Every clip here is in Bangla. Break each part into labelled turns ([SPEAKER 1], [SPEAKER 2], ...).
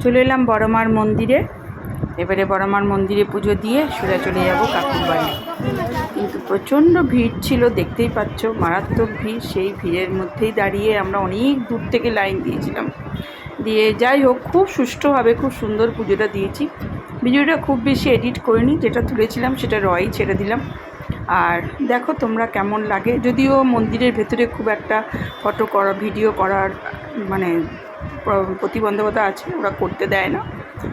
[SPEAKER 1] চলে এলাম বড়মার মন্দিরে। এবারে বড়মার মন্দিরে পুজো দিয়ে সোজা চলে যাব কাকুর বাড়ি। কিন্তু প্রচণ্ড ভিড় ছিল, দেখতেই পাচ্ছ, মারাত্মক ভিড়। সেই ভিড়ের মধ্যেই দাঁড়িয়ে আমরা অনেক দূর থেকে লাইন দিয়েছিলাম। দিয়ে যাই হোক, খুব সুষ্ঠুভাবে খুব সুন্দর পুজোটা দিয়েছি। ভিডিওটা খুব বেশি এডিট করিনি, যেটা তুলেছিলাম সেটা রয়ই ছেড়ে দিলাম। আর দেখো তোমরা কেমন লাগে। যদিও মন্দিরের ভেতরে খুব একটা ফটো করা ভিডিও করার মানে প্রতিবন্ধকতা আছে, ওরা করতে দেয় না,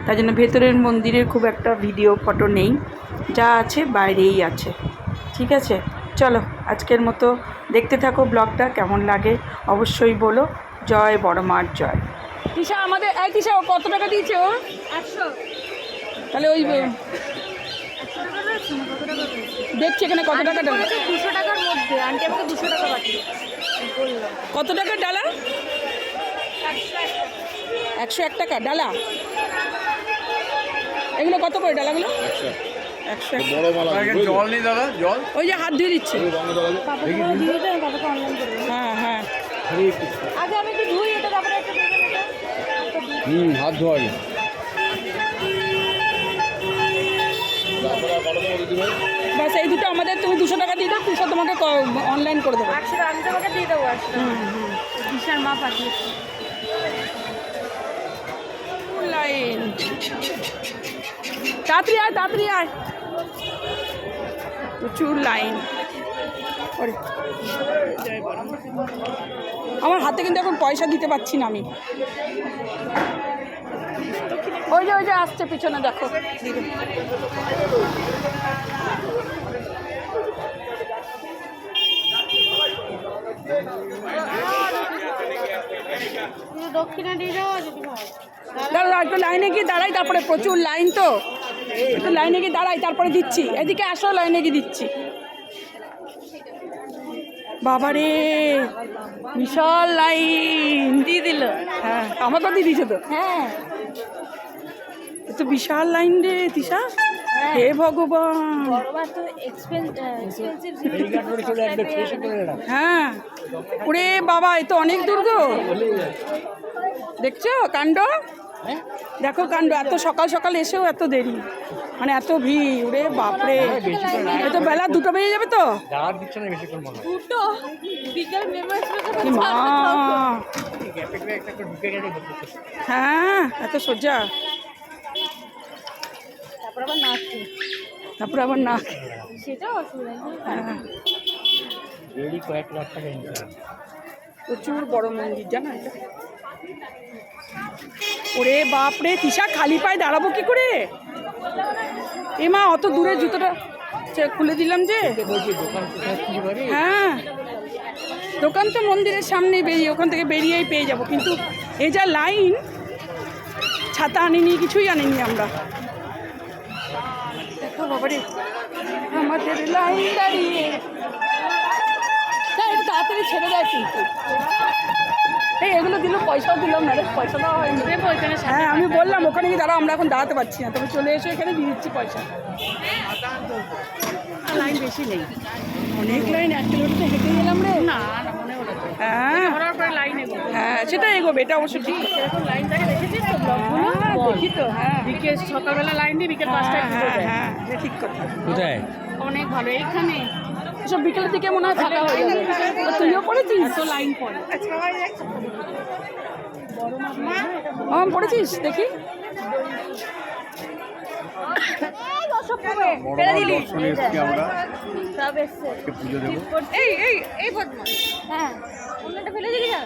[SPEAKER 1] তাই জন্য ভেতরের মন্দিরের খুব একটা ভিডিও ফটো নেই, যা আছে বাইরেই আছে। ঠিক আছে, চলো আজকের মতো দেখতে থাকো ব্লগটা, কেমন লাগে অবশ্যই বলো। জয় বড়মার জয়। তিশা আমাদের এই তিশা ও কত টাকা দিয়েছে? ও 100। তাহলে ওই দেখছি এখানে কত টাকা ডালা।
[SPEAKER 2] 200 টাকার মধ্যে আন্টি আমাকে 200 টাকা পাঠিয়ে বললাম।
[SPEAKER 1] কত টাকা ডালা? 101 টাকা ডালা। এগুলো কত করে ডালাগুলো? 100।
[SPEAKER 3] জল নেই দাদা, জল
[SPEAKER 1] ওই যে হাত ধুয়ে দিচ্ছে। হ্যাঁ হ্যাঁ,
[SPEAKER 2] আগে আমি একটু ধুই এটা, তারপরে একটা
[SPEAKER 3] হাত ধোয়া।
[SPEAKER 1] বাস এই দুটো আমাদের, তুমি 200 টাকা দিয়ে দাও, 200 তোমাকে অনলাইন করে দেবো।
[SPEAKER 2] 100 আমি তোমাকে দিয়ে দেবো। 100 বিশাল মা পাঠিয়েছে।
[SPEAKER 1] লাইন তাড়াতাড়ি আয়, তাড়াতাড়ি আয়, প্রচুর লাইন। আমার হাতে কিন্তু এখন পয়সা দিতে পারছি না আমি। ওই যে আসছে পিছনে, দেখো।
[SPEAKER 2] দক্ষিণা দিয়ে যাওয়া যদি হয়।
[SPEAKER 1] দাঁড়া একটু লাইনে গিয়ে দাঁড়াই, তারপরে প্রচুর লাইন তো, একটু লাইনে গিয়ে দাঁড়াই তারপরে দিচ্ছি। এদিকে আসো, লাইনে গিয়ে দিচ্ছি। বাবারে বিশাল লাইন দিয়ে দিল। হ্যাঁ আমাকেও দিয়ে দিয়েছে তো।
[SPEAKER 2] হ্যাঁ
[SPEAKER 1] তো বিশাল লাইন রে তিশা, হে ভগবান।
[SPEAKER 2] বড়বার তো এক্সপেন্সিভ।
[SPEAKER 1] হ্যাঁ ওরে বাবা, এ তো অনেক দূর গো। দেখছো কাণ্ড, দেখো কাণ্ড। এত সকাল সকাল এসেও এত দেরি, মানে এত ভিড়। ওরে বাপরে, এ তো বেলা 2টো বেজে যাবে তো।
[SPEAKER 2] দুটো বিকেল
[SPEAKER 1] কি মা, হ্যাঁ এত সোজা। তারপর আবার না,
[SPEAKER 2] সেটা অসুবিধা নেই।
[SPEAKER 1] হ্যাঁ প্রচুর বড় মন্দির জানো এটা। ওরে বাপরে তিশা, খালি পায়ে দাঁড়াবো কি করে? এ মা, অত দূরে জুতোটা খুলে দিলাম যে। হ্যাঁ দোকান তো মন্দিরের সামনেই, বেরিয়ে ওখান থেকে বেরিয়েই পেয়ে যাব। কিন্তু এই যা লাইন, ছাতা আনিনি, কিছুই আনিনি আমরা। দেখো বাবারে আমাদের লাইন দাঁড়িয়ে। হ্যাঁ একটু তাড়াতাড়ি ছেড়ে দেয় কিন্তু। এই এগুলো দিল, পয়সাও দিলাম না রে, পয়সা দেওয়া হয়নি। হ্যাঁ আমি বললাম ওখানে গিয়ে দাঁড়াও, আমরা এখন দাঁড়াতে পারছি না, তবে চলে এসে এখানে দিয়ে দিচ্ছি পয়সা। লাইন বেশি নেই, অনেক লাইন। 1 কিলোমিটার হেঁটে গেলাম রে।
[SPEAKER 2] না না মনে হলো তো।
[SPEAKER 1] হ্যাঁ
[SPEAKER 2] লাইন এগোবে।
[SPEAKER 1] হ্যাঁ সেটা এগোবে, এটা অবশ্য ঠিক।
[SPEAKER 2] এরকম লাইন থাকে, দেখেছিস তো ব্লগগুলো?
[SPEAKER 1] দেখি তো। হ্যাঁ
[SPEAKER 2] বিকেল সকালবেলা লাইন দিয়ে বিকেল 5টায় পুজো দেয়।
[SPEAKER 1] হ্যাঁ এটা ঠিক কথা।
[SPEAKER 3] কোথায়?
[SPEAKER 2] অনেক ভালো। এইখানে
[SPEAKER 1] সব বিকেলের দিকে মনে হয় থাকা হয়ে যাবে। তুইও পড়েছিস
[SPEAKER 2] তো লাইন পড়ে।
[SPEAKER 1] পড়েছিস দেখি।
[SPEAKER 3] দর্শনে এসেছি আমরা, পুজো দেবো।
[SPEAKER 2] এই বদমাস। হ্যাঁ অন্যটা ফেলে দিলি না।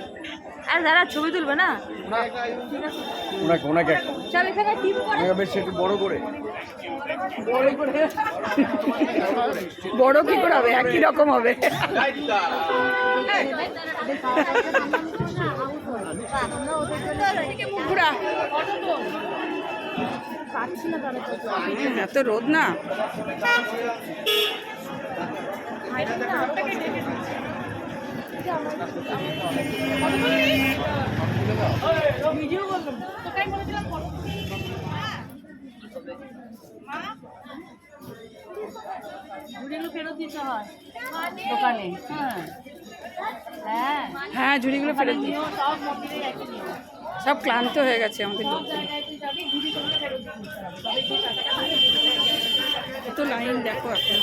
[SPEAKER 2] আর যারা ছবি তুলবে না,
[SPEAKER 3] ওনাকে
[SPEAKER 2] চল এখানে টিপ করে
[SPEAKER 3] বেশ একটু বড় করে।
[SPEAKER 1] বড় কি করে হবে, একই রকম হবে। পুরা
[SPEAKER 2] পাচ্ছি না তাহলে তো।
[SPEAKER 1] এত রোদ না।
[SPEAKER 2] ভিডিও করবেন তোকে বলেছিলাম ঝুড়িগুলো ফেরত দিতে হয় দোকানে। হ্যাঁ হ্যাঁ
[SPEAKER 1] হ্যাঁ ঝুড়িগুলো ফেরত দিই।
[SPEAKER 2] সব মন্দিরে একই নিয়ম।
[SPEAKER 1] সব ক্লান্ত হয়ে গেছে আমাদের লোকজন। এত লাইন দেখো এখন,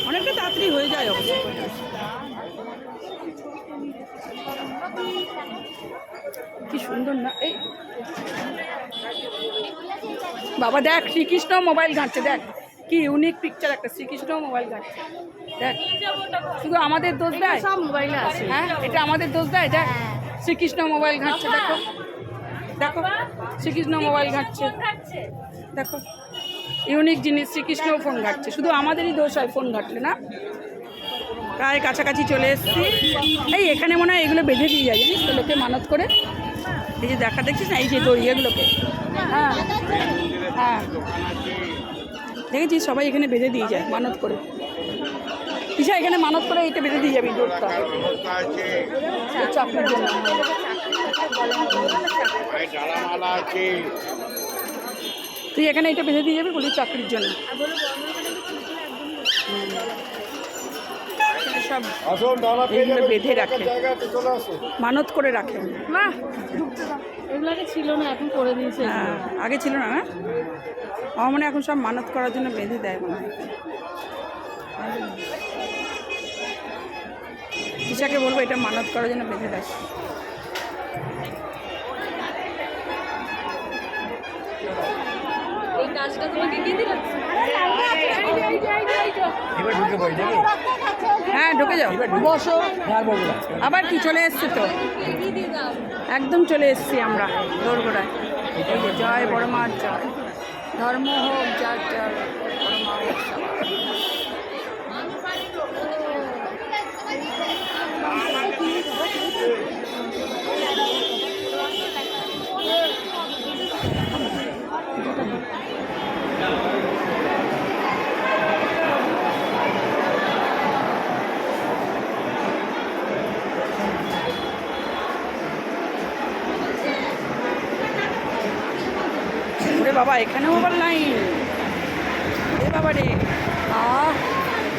[SPEAKER 1] অনেকটা তাড়াতাড়ি হয়ে যায় অবশ্য। কি সুন্দর না এই বাবা, দেখ শ্রীকৃষ্ণ মোবাইল ঘাঁটছে, দেখ কি ইউনিক পিকচার একটা, শ্রীকৃষ্ণ মোবাইল ঘাঁটছে দেখ। শুধু আমাদের দোষ দেয়?
[SPEAKER 2] সব মোবাইলে আছে।
[SPEAKER 1] হ্যাঁ, এটা আমাদের দোষ দেয়? দেখ শ্রীকৃষ্ণ মোবাইল ঘাঁটছে, দেখো দেখো শ্রীকৃষ্ণ মোবাইল ঘাঁটছে, দেখো ইউনিক জিনিস, শ্রীকৃষ্ণ ফোন ঘাঁটছে। শুধু আমাদেরই দোষ হয় ফোন ঘাঁটলে না? প্রায় কাছাকাছি চলে এসেছি। এই এখানে মনে হয় এগুলো বেঁধে দিয়ে যায়, জানিস তো, লোকে মানত করে। এই যে দেখা দেখছিস না, এই যে দড়ি এগুলোকে, হ্যাঁ হ্যাঁ দেখেছিস, সবাই এখানে বেঁধে দিয়ে যায় মানত করে। কিসা এখানে মানত করে এইটা বেঁধে দিয়ে যাবি দৌড়টা চাকরির জন্য। তুই এখানে এটা বেঁধে দিয়ে যাবি বলি চাকরির জন্য। সব এইগুলো বেঁধে রাখে, মানত করে রাখে না।
[SPEAKER 2] এগুলো আগে ছিল না, এখন করে দিয়েছে।
[SPEAKER 1] হ্যাঁ, আগে ছিল না, না আমার মনে হয় এখন সব মানত করার জন্য বেঁধে দেয় মনে হয়। ঈশাকে বলবো এটা মানত করার জন্য বেঁধে দেয়।
[SPEAKER 2] এই কাজটা তোমাকে দিয়ে দিলাম।
[SPEAKER 3] এবার ঢুকে পড়ে যাবে।
[SPEAKER 1] হ্যাঁ ঢুকে যাও, বসো। আবার কি চলে এসছে তো, একদম চলে এসছি আমরা দোরগোড়ায়। এই যে জয় বড় মার জয়, ধর্ম হোক যার যার, বড় মা হোক সবার। ওরে বাবা, এখানেও আবার লাইন, এ বাবা রে,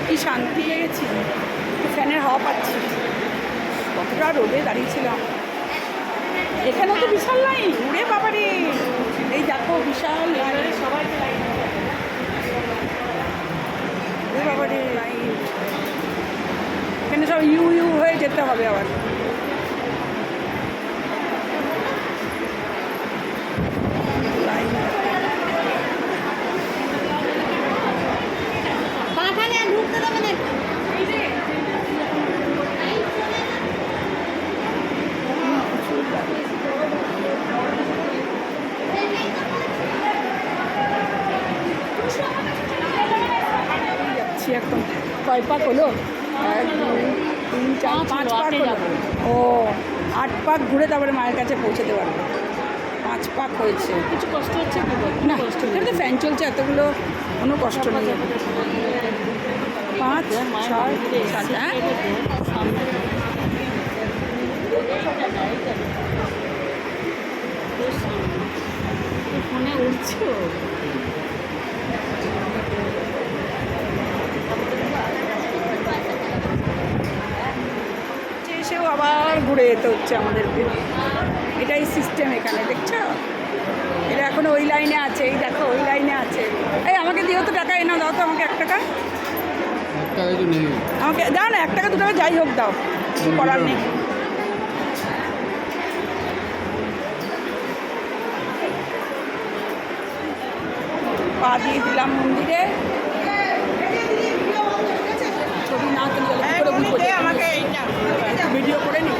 [SPEAKER 1] কি শান্তি লেগেছি, ফ্যানের হাওয়া পাচ্ছি। কতটা রোদে দাঁড়িয়েছিলাম, এখানেও তো বিশাল লাইন। ওরে বাবা রে, এই দেখো বিশাল লাইন, সবাই লাইন, ওরে বাবা রে লাইন। এখানে সব ইউ ইউ হয়ে যেতে হবে আবার। যাচ্ছি এখন, কয় পাক হলো? 1 2 3 4 5 পাক হলো। ও 8 পাক ঘুরে তারপরে মায়ের কাছে পৌঁছতে পারবো। 5 পাক হয়েছে।
[SPEAKER 2] কিছু কষ্ট হচ্ছে
[SPEAKER 1] না, এখানে তো ফ্যান চলছে, এতগুলো কোনো কষ্ট নেই। 5 6 7, হ্যাঁ
[SPEAKER 2] ফোনে উঠছো।
[SPEAKER 1] এসেও আবার ঘুরে যেতে হচ্ছে আমাদেরকে, এটাই সিস্টেম এখানে, দেখছো? এটা এখনো ওই লাইনে আছে, এই দেখো ওই লাইনে আছে। এই আমাকে দিও তো টাকা, এনে দাও তো আমাকে 1 টাকা। আমাকে দাও না, 1 টাকা 2 টাকা যাই হোক দাও, কিছু করার নেই। পা দিয়ে দিলাম মন্দিরে, ছবি না তুলে করে বুঝবো আমাকে ভিডিও করে নি।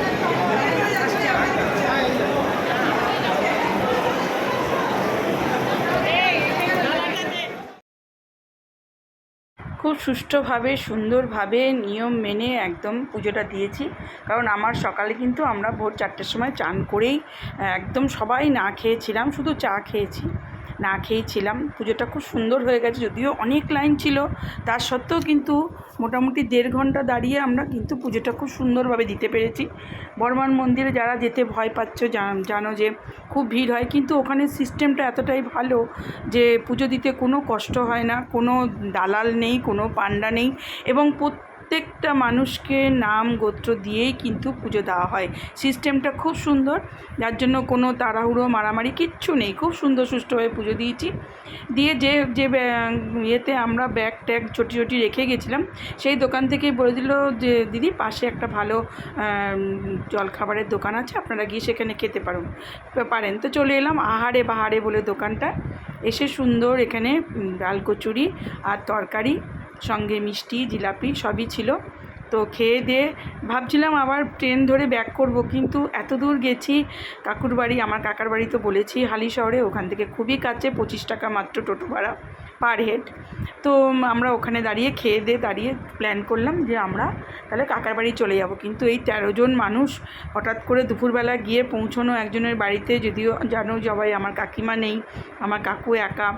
[SPEAKER 1] খুব সুষ্ঠুভাবে সুন্দরভাবে নিয়ম মেনে একদম পুজোটা দিয়েছি। কারণ আমার সকালে কিন্তু আমরা ভোর 4টের সময় চান করেই একদম সবাই না খেয়েছিলাম, শুধু চা খেয়েছি, না খেয়েছিলাম। পুজোটা খুব সুন্দর হয়ে গেছে, যদিও অনেক লাইন ছিল, তার সত্ত্বেও কিন্তু মোটামুটি 1.5 ঘন্টা দাঁড়িয়ে আমরা কিন্তু পুজোটা খুব সুন্দরভাবে দিতে পেরেছি। বর্মান মন্দিরে যারা যেতে ভয় পাচ্ছ জানো যে খুব ভিড় হয়, কিন্তু ওখানে সিস্টেমটা এতটাই ভালো যে পুজো দিতে কোনো কষ্ট হয় না, কোনো দালাল নেই, কোনো পান্ডা নেই, এবং প্রত্যেকটা মানুষকে নাম গোত্র দিয়েই কিন্তু পুজো দেওয়া হয়। সিস্টেমটা খুব সুন্দর, যার জন্য কোনো তাড়াহুড়ো মারামারি কিচ্ছু নেই। খুব সুন্দর সুষ্ঠুভাবে পুজো দিয়েছি। দিয়ে যে যে ইয়েতে আমরা ব্যাগ ট্যাগ ছোটি ছোটি রেখে গেছিলাম, সেই দোকান থেকেই বলে দিল যে দিদি পাশে একটা ভালো জলখাবারের দোকান আছে, আপনারা গিয়ে সেখানে খেতে পারেন। তো চলে এলাম আহারে বাহারে বলে দোকানটা। এসে সুন্দর এখানে ডাল কচুরি আর তরকারি, সঙ্গে মিষ্টি জিলাপি সবই ছিল। তো খেয়ে দিয়ে ভাবছিলাম আবার ট্রেন ধরে ব্যাক করব, কিন্তু এত দূর গেছি কাকুর বাড়ি, আমার কাকার বাড়ি তো বলেছি হালি শহরে, ওখান থেকে খুবই কাছে, 25 টাকা মাত্র টোটো ভাড়া পার হেড। তো আমরা ওখানে দাঁড়িয়ে প্ল্যান করলাম যে আমরা তাহলে কাকার বাড়ি চলে যাব। কিন্তু এই 13 জন মানুষ হঠাৎ করে দুপুরবেলা গিয়ে পৌঁছানো একজনের বাড়িতে, যদিও জানো সবাই আমার কাকিমা নেই, আমার কাকু একা,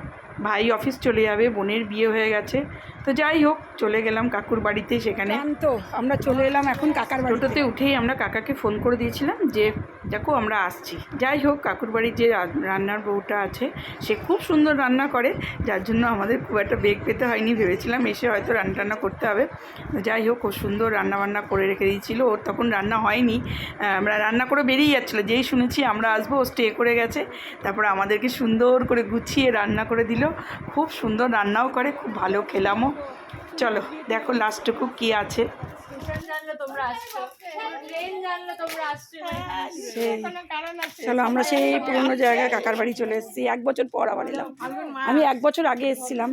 [SPEAKER 1] ভাই অফিস চলে যাবে, বোনের বিয়ে হয়ে গেছে। তো যাই হোক চলে গেলাম কাকুর বাড়িতে। সেখানে তো আমরা চলে এলাম এখন কাকার বাড়িতে। উঠেই আমরা কাকাকে ফোন করে দিয়েছিলাম যে দেখো আমরা আসছি। যাই হোক কাকুর বাড়ির যে রান্নার বউটা আছে সে খুব সুন্দর রান্না করে, যার জন্য আমাদের খুব একটা বেগ পেতে হয়নি। ভেবেছিলাম এসে হয়তো রান্না করতে হবে। যাই হোক ও সুন্দর রান্নাবান্না করে রেখে দিয়েছিল। ওর তখন রান্না হয়নি, আমরা রান্না করে বেরিয়ে যাচ্ছিলো। যেই শুনেছি আমরা আসবো ও স্টে করে গেছে, তারপরে আমাদেরকে সুন্দর করে গুছিয়ে রান্না করে দিল। খুব সুন্দর রান্নাও করে, খুব ভালো খেলামও। চলো দেখো লাস্টটুকু কী আছে। চলো আমরা সেই পুরোনো জায়গায় কাকার বাড়ি চলে এসেছি। 1 বছর পর আবার এলাম। আমি 1 বছর আগে এসেছিলাম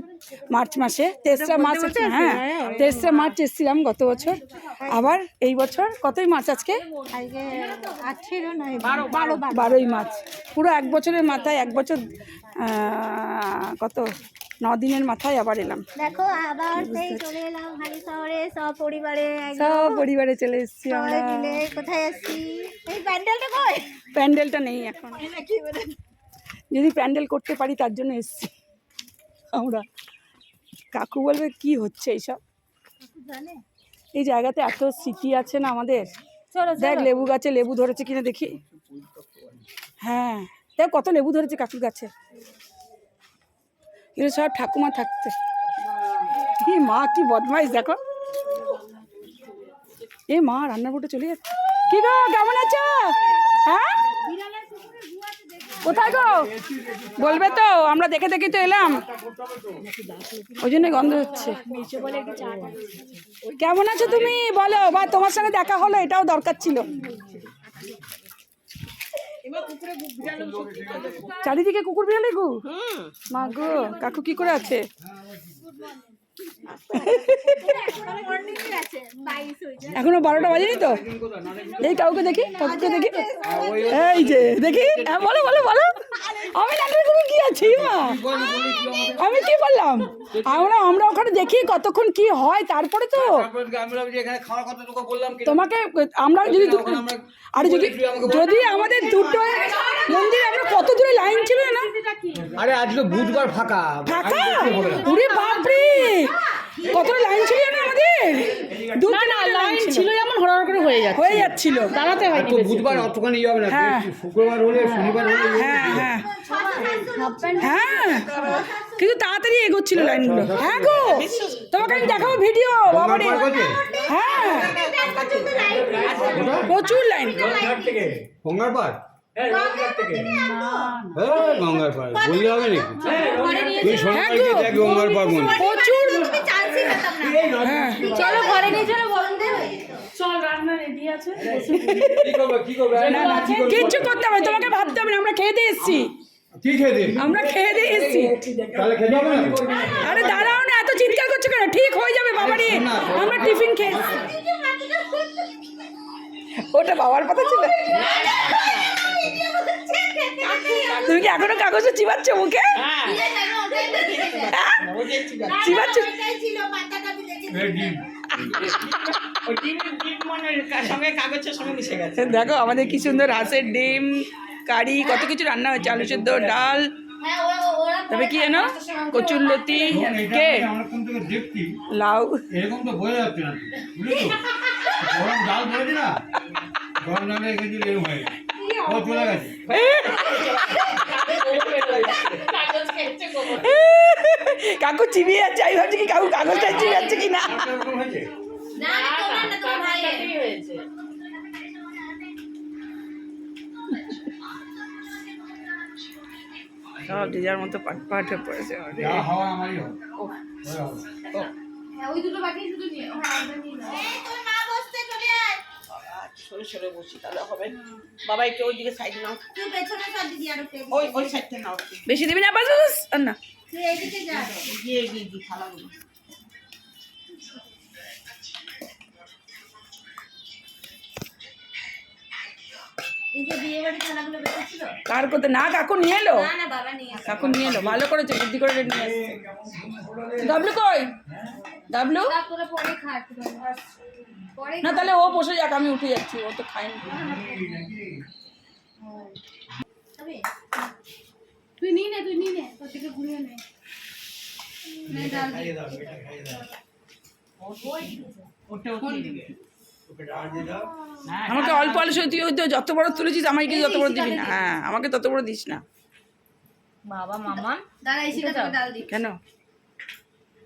[SPEAKER 1] মার্চ মাসে, 3রা মার্চ। হ্যাঁ 3রা মার্চ এসেছিলাম গত বছর। আবার এই বছর কতই মার্চ আজকে? 12ই মার্চ। পুরো 1 বছরের মাথায়, 1 বছর কত 9 দিনের মাথায় আবার এলাম।
[SPEAKER 2] দেখো আবার সেই চলে এলাম হালি শহরে, সব
[SPEAKER 1] পরিবারে চলে এসেছি আমরা।
[SPEAKER 2] কোথায় আসছি? এই প্যান্ডেলটা কই?
[SPEAKER 1] প্যান্ডেলটা নেই এখন, যদি প্যান্ডেল করতে পারি তার জন্য এসেছি আমরা। কাকু বলবে কি হচ্ছে এইসব, এই জায়গাতে এত স্মৃতি আছে না আমাদের। দেখ লেবু গাছে লেবু ধরেছে কিনা দেখি। হ্যাঁ দেখ কত লেবু ধরেছে কাকুর গাছে। এগুলো সব ঠাকুমা থাকতে। কি মা কি বদমাইশ দেখো। এ মা রান্নার বউটা চলে যাচ্ছে। কি গো কেমন আছো? হ্যাঁ কোথায় গো বলবে তো, আমরা দেখে দেখে তো এলাম, ওই জন্য গন্ধ হচ্ছে। কেমন আছো তুমি বলো, বা তোমার সঙ্গে দেখা হলো এটাও দরকার ছিল। চারিদিকে কুকুর বিড়ালে গো। মা গো কাকু কি করে আছে? এখনো 12টা বাজেনি তো। এই কাকুকে দেখি, এই যে দেখি। বলো বলো বলো। আমি নাটকের কোনো কি আছি মা, আমি কি বললাম? আমরা ওখানে দেখি কতক্ষণ কি হয়, তারপরে তো তোমাকে আমরা যদি আরে যদি আমাদের দুটো মন্দির, আমরা কত দূরে লাইন ছিল না।
[SPEAKER 3] আরে আজ তো বুধবার ফাঁকা।
[SPEAKER 1] ওরে বাপরে কত লাইন ছিল না আমাদের। না লাইন ছিল যেমন হড়হড় করে হয়ে যাচ্ছিল, দাঁড়াতে হয়।
[SPEAKER 3] তো বুধবার অতখানি যাবে না, শুক্রবার হলে শনিবার হলে।
[SPEAKER 1] হ্যাঁ হ্যাঁ হ্যাঁ কিন্তু তাড়াতাড়ি এগোচ্ছিল লাইনগুলো। হ্যাঁ গো তোমাকে আমি দেখাবো ভিডিও। বাবারে হ্যাঁ প্রচুর লাইন।
[SPEAKER 3] গঙ্গার পাড় গঙ্গার পাড় বললে হবে নাকি? তুই সোনামার্কে দেখ গঙ্গার পাড় মন্দির
[SPEAKER 1] প্রচুর।
[SPEAKER 2] হ্যাঁ চলো ঘরে নিয়ে চলো।
[SPEAKER 1] চল রান্না রেডি আছে, কিচ্ছু করতে হবে তোমাকে ভাবতে হবে না। আমরা খেয়ে দিয়ে এসছি।
[SPEAKER 3] কি খেতে?
[SPEAKER 1] আমরা খেয়ে দিয়ে এসছি।
[SPEAKER 3] তাহলে খেতে হবে না?
[SPEAKER 1] আরে দাঁড়াও না, এত চিৎকার করছো কেন? ঠিক হয়ে যাবে বাবারে, আমরা টিফিন খেয়ে। ওটা বাবার কথা ছিল। তুমি কি এখনো কাগজে চিবাচ্ছ মুখে? চিবাচ্ছ? দেখো আমাদের কি সুন্দর হাঁসের ডিম কারি, কত কিছু রান্না হয়েছে। আলু সেদ্ধ, ডাল, তবে কি জানো কচুরলতি, কে লাউ।
[SPEAKER 3] এরকম তো বোঝা যাচ্ছে না, বুঝলি তো? গরম ডাল ধরেছি না, গরম ডালে রেখেছি এরকম হয়ে ও চলে গেছে।
[SPEAKER 1] কাকু চিবিয়ে যাচ্ছে। আমি ভাবছি কি কাকু কাগজটা চিবিয়ে যাচ্ছে কি না। সব যে যার মতো পাট পাট হয়ে পড়েছে।
[SPEAKER 3] যা হওয়া আমারই হবে।
[SPEAKER 2] ওই দুটো বাকি শুধু নিয়ে
[SPEAKER 1] সরে সরে বসি তাহলে হবে। বাবা একটু ওই দিকে সাইড নাও,
[SPEAKER 2] তুই পেছনে সব দিদি আর একটু
[SPEAKER 1] ওই সাইড থেকে নাও। বেশি দিবি না বাস আর না
[SPEAKER 2] তুই এইদিকে যা
[SPEAKER 1] গিয়ে গিয়ে দি থালাগুলো।
[SPEAKER 2] এই যে বিয়ে বাড়ি খেলাগুলো বেঁচেছিল
[SPEAKER 1] কার কোতে না কাকু নিয়ে এলো,
[SPEAKER 2] না না বাবা নিয়ে আসে
[SPEAKER 1] কাকু নিয়ে এলো, ভালো করেছে বুদ্ধি করে নিয়ে এসছে। ডাবলু কই? ডাবলু
[SPEAKER 2] তারপরে পরে খা একটু পরে
[SPEAKER 1] না তাহলে ও বসে যাক, আমি উঠে যাচ্ছি, ও তো খায়নি।
[SPEAKER 2] খাবে তুই নিয়ে নে তোর থেকে ঘুরিয়ে নে নে ডাল দে
[SPEAKER 3] খাইয়ে দাও, এটা খাইয়ে দাও। ওকে ডাল দিয়ে দাও।
[SPEAKER 1] আমাকে অল্প অল্প তুই ওই তো যত বড় তুলেছিস আমাকে কিন্তু যত বড় দিবি না। হ্যাঁ আমাকে তত বড় দিস না।
[SPEAKER 2] বাবা মামা দাঁড়া এসে তোকে ডাল দি
[SPEAKER 1] কেন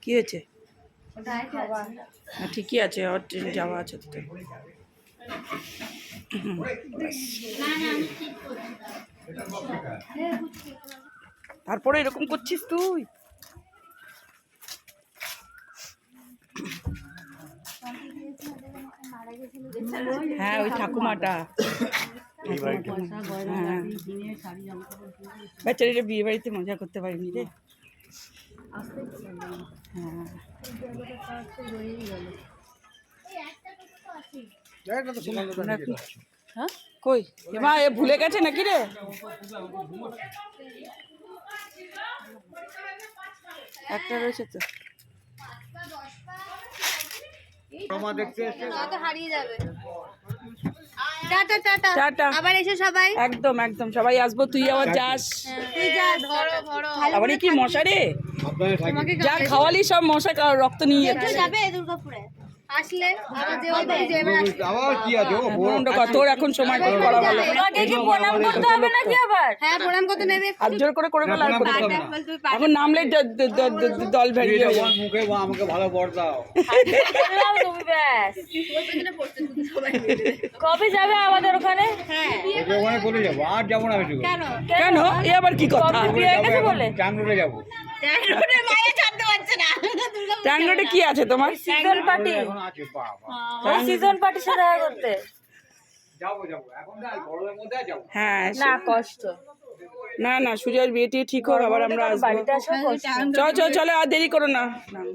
[SPEAKER 1] কি হয়েছে?
[SPEAKER 2] ওটা খাওয়া
[SPEAKER 1] হ্যাঁ ঠিকই আছে, ওর ট্রেন যাওয়া আছে তো।
[SPEAKER 2] না না আমি ঠিক করব
[SPEAKER 3] এটা বক্সে খা।
[SPEAKER 1] তারপরে এরকম করছিস তুই। হ্যাঁ ওই ঠাকুমাটা হ্যাঁ বাচ্চারা বিয়ে বাড়িতে মজা করতে পারিনি রে। হ্যাঁ হ্যাঁ কই মা এ ভুলে গেছে নাকি রে? একটা রয়েছে তো।
[SPEAKER 3] তোমা দেখতে এসে
[SPEAKER 2] তো হারিয়ে যাবে টাটা টাটা
[SPEAKER 1] টাটা।
[SPEAKER 2] আবার এসো সবাই
[SPEAKER 1] একদম একদম সবাই আসবো, তুই আবার যাস।
[SPEAKER 2] তুই যা ধরো ধরো
[SPEAKER 1] আবার কি মশা রে,
[SPEAKER 3] সাবধানে থাকি।
[SPEAKER 1] যা খাওয়ালি সব মশা রক্ত নিয়ে যাচ্ছে।
[SPEAKER 2] যাবে দুর্গাপুরে আসলে আবার যে ওই যে এবার
[SPEAKER 3] আবার কি আছে ও
[SPEAKER 1] বন্ধ কর, তোর এখন সময় কম করা ভালো।
[SPEAKER 2] তোমাকে কি প্রণাম করতে হবে নাকি আবার? হ্যাঁ প্রণাম করতে নেবে
[SPEAKER 1] হাত জোর করে করে গেল আর করে
[SPEAKER 3] প্রণাম
[SPEAKER 1] দেবে।
[SPEAKER 3] করতে
[SPEAKER 2] তুই
[SPEAKER 1] এখন নামলে দল ভেঙে যাবে।
[SPEAKER 3] আমার মুখে আমাকে ভালো বর দাও।
[SPEAKER 2] তুমি ব্যাস কবে যাবে আমাদের ওখানে? হ্যাঁ
[SPEAKER 3] ওকে ওখানে চলে যাবো, আর যাবো না আমি শুধু।
[SPEAKER 2] কেন
[SPEAKER 1] কেন এ আবার কি কথা?
[SPEAKER 3] চাংরোডে যাবো।
[SPEAKER 2] রোডে মায়ে ছাড়তে পারছে না
[SPEAKER 1] ট্যাংলোটে কি আছে তোমার?
[SPEAKER 2] সিজন পার্টি
[SPEAKER 3] এখন আছে বাবা।
[SPEAKER 2] সিজন পার্টির সাথে দেখা করতে
[SPEAKER 3] যাবো এখন না, গরমের মধ্যে যাবো।
[SPEAKER 1] হ্যাঁ
[SPEAKER 2] না কষ্ট
[SPEAKER 1] না না সুজয়ের বিয়ে টিয়ে ঠিক হোক আবার আমরা আসবো।
[SPEAKER 2] বাড়িতে আসো
[SPEAKER 1] চলো আর দেরি করো না।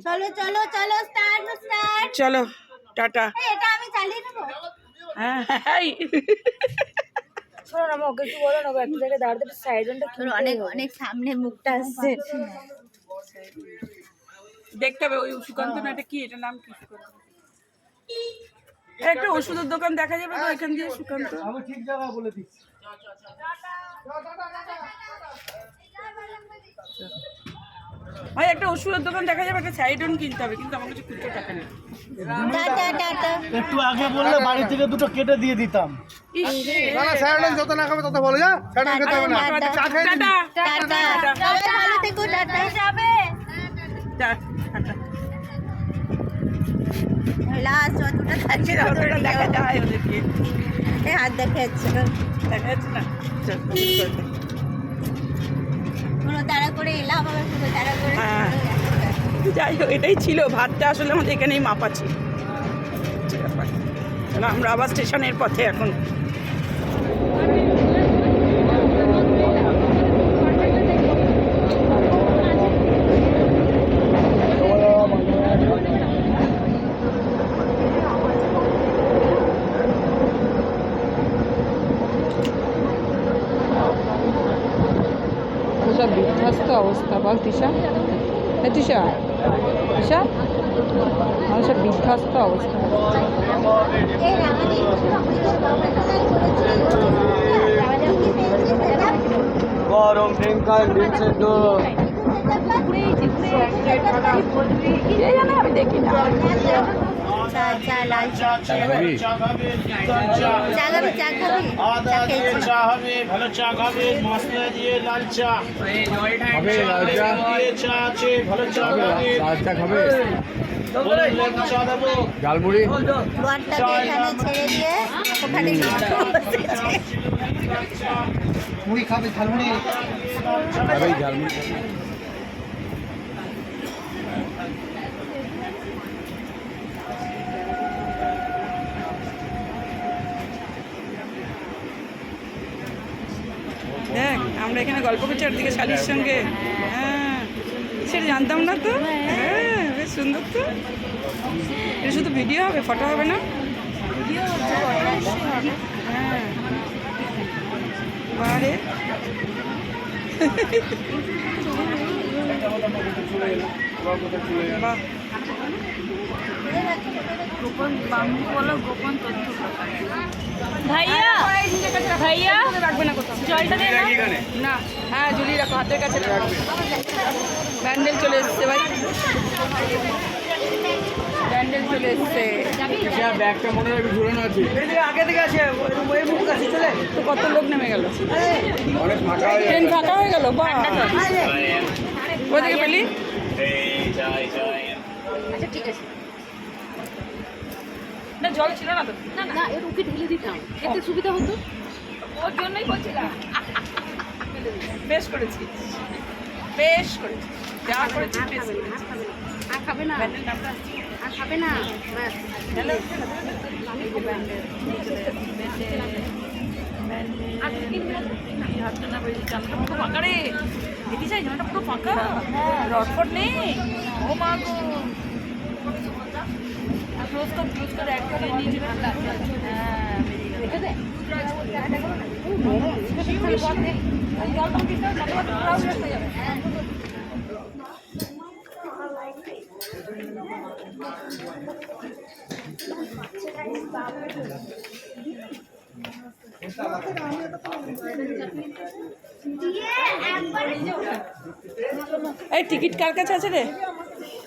[SPEAKER 2] চলো চলো চলো স্টার্ট স্টার্ট
[SPEAKER 1] চলো টাটা।
[SPEAKER 2] এটা আমি চালিয়ে দেবো
[SPEAKER 1] হ্যাঁ
[SPEAKER 2] শোনো না ওকে একটু বলো না একটা জায়গায় দাঁড়াতে সাইডনটা অনেক অনেক সামনে মুখটা আসছে
[SPEAKER 1] দেখতে হবে ওই সুকান্ত না, এটা কি, এটা নাম কি? সুকান্ত একটা ওষুধের দোকান দেখা যাবে তো এখান দিয়ে সুকান্ত।
[SPEAKER 3] আমি ঠিক জায়গা বলে দিচ্ছি।
[SPEAKER 1] ভাই একটা ওষুধের দোকান দেখা যাবে, একটা সাইডন কিনতে হবে, কিন্তু আমার কাছে খুচরো টাকা নেই।
[SPEAKER 2] টাটা টাটা
[SPEAKER 4] একটু আগে বললে বাড়ি থেকে দুটো কেটে দিয়ে দিতাম।
[SPEAKER 3] না না স্যারডন যত না খাবে তত ভালো, যা স্যারডন খেতে হবে না। চা খেয়ে নিবি।
[SPEAKER 1] টাটা
[SPEAKER 2] টাটা সবাই ভালো থেকো টাটা যাবে
[SPEAKER 1] টাটা।
[SPEAKER 2] লাস্ট যতটা থাকছে ততটা
[SPEAKER 1] দেখা যায় ওদেরকে,
[SPEAKER 2] এই হাত দেখাচ্ছে
[SPEAKER 1] দেখা যাচ্ছে না। চল,
[SPEAKER 2] কোনো তাড়া করে এলাম আবার কোনো তাড়া করে
[SPEAKER 1] হ্যাঁ। যাই হোক এটাই ছিল, ভাতটা আসলে আমাদের এখানেই মাপা ছিল। তাহলে আমরা আবার স্টেশনের পথে এখন। সব বিধ্বস্ত অবস্থা, বল তিশা, তিশা তিশা আমার সব বিধ্বস্ত অবস্থা।
[SPEAKER 4] গরম ড্রিঙ্কার ডিম সেদ্ধ
[SPEAKER 1] আমি দেখি না।
[SPEAKER 2] চা চা লাল চা চা খাবি চা খাবি
[SPEAKER 4] আদা দিয়ে চা হবে, ভালো চা খাবে, মশলা দিয়ে লাল চা
[SPEAKER 3] খাবে লাল চা,
[SPEAKER 4] দিয়ে চা আছে, ভালো চা খাবে।
[SPEAKER 3] লাল চা খাবে।
[SPEAKER 4] বলুন, একটু চা দেবো।
[SPEAKER 3] ঝালমুড়ি
[SPEAKER 5] লোয়ারটাকে এখানে ছেড়ে দিয়ে ওখানে
[SPEAKER 3] মুড়ি খাবে ঝালমুড়ি খাবেই ঝালমুড়ি
[SPEAKER 1] দেখ আমরা এখানে গল্প করছি আর দিকে শালির সঙ্গে। হ্যাঁ সেটা জানতাম না তো। হ্যাঁ বেশ সুন্দর তো। এটা শুধু ভিডিও হবে, ফটো হবে না? হ্যাঁ বারে বাহ
[SPEAKER 2] ভাইয়া ভাইয়া
[SPEAKER 1] রাখবে না কোথাও
[SPEAKER 2] জলটা দে না।
[SPEAKER 1] না। হ্যাঁ ঝুলিয়ে রাখো, হাতের কাছে রাখবে। ব্যান্ডেল চলে এসছে ভাই, ব্যান্ডেল চলে এসছে।
[SPEAKER 3] ব্যাগটা মনে হয় ঝুলানো আছে আগে থেকে আছে
[SPEAKER 1] তো কত লোক নেমে গেল,
[SPEAKER 3] অনেক ফাঁকা হয়ে
[SPEAKER 1] ট্রেন ফাঁকা হয়ে গেল। বাহ কোথা থেকে পেলি?
[SPEAKER 2] আচ্ছা ঠিক আছে।
[SPEAKER 1] না জল ছিল না তো।
[SPEAKER 2] না না এর ওকে ঢেলে দিতাম, এতে সুবিধা হতো।
[SPEAKER 1] ওর জন্যই বলছিলাম। বেশ করেছি, বেশ করেছি, যা করেছি বেশ করেছি।
[SPEAKER 2] আর খাবে না,
[SPEAKER 1] ব্যান্ডেল নামটা
[SPEAKER 2] আর খাবে না, ব্যাস।
[SPEAKER 1] হ্যালো
[SPEAKER 2] আর 3 মিনিট
[SPEAKER 1] হাতটা না বেরিয়ে জানলাটা পুরো ফাঁকা রে। দেখি যাই জানলাটা পুরো ফাঁকা, রটফট নেই। ও মা গো ক্লোজ কর, ক্লোজ করে এক করে নিয়ে যাবে। হ্যাঁ বেরিয়ে গেল। এই টিকিট কার কাছে আছে রে?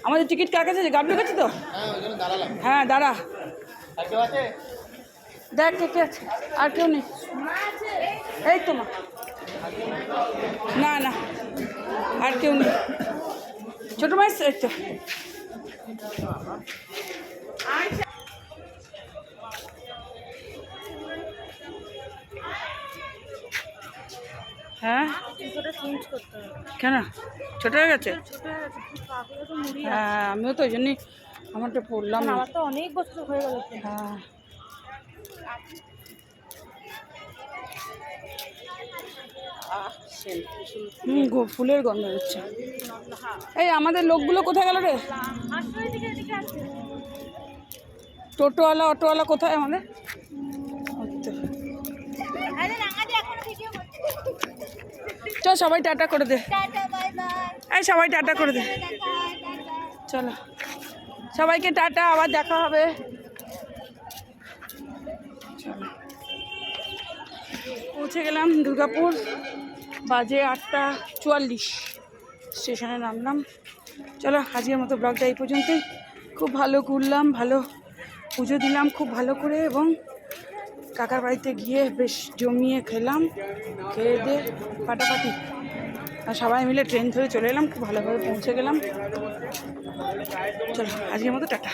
[SPEAKER 1] আমাদের টিকিট কার কাছে আছে? গাড়ির কাছে তো? হ্যাঁ দাঁড়া, দেখ কে কে আছে। আর কেউ নেই? এই তো মা, না না আর কেউ নেই। ছোটো মাছ এই তো। হ্যাঁ কেন ছোটো হয়ে গেছে? হ্যাঁ আমিও তো ওই জন্যই আমারটা পড়লাম না।
[SPEAKER 2] আমার তো অনেক বছর হয়ে গেল।
[SPEAKER 1] হ্যাঁ ফুলের গন্ধ হচ্ছে। এই আমাদের লোকগুলো কোথায় গেল রে? টোটোওয়ালা অটোওয়ালা কোথায় আমাদের? চল সবাই টাটা করে দে। এই সবাই টাটা করে দে, চলো সবাইকে টাটা, আবার দেখা হবে। চলো পৌঁছে গেলাম দুর্গাপুর, বাজে 8:44, স্টেশনে নামলাম। চলো আজকের মতো ব্লগটা এই পর্যন্তই। খুব ভালো ঘুরলাম, ভালো পুজো দিলাম খুব ভালো করে, এবং কাকার বাড়িতে গিয়ে বেশ জমিয়ে খেলাম, খেয়ে দিয়ে ফাটাফাটি। আর সবাই মিলে ট্রেন ধরে চলে এলাম, খুব ভালোভাবে পৌঁছে গেলাম। চলো আজকের মতো টাটা।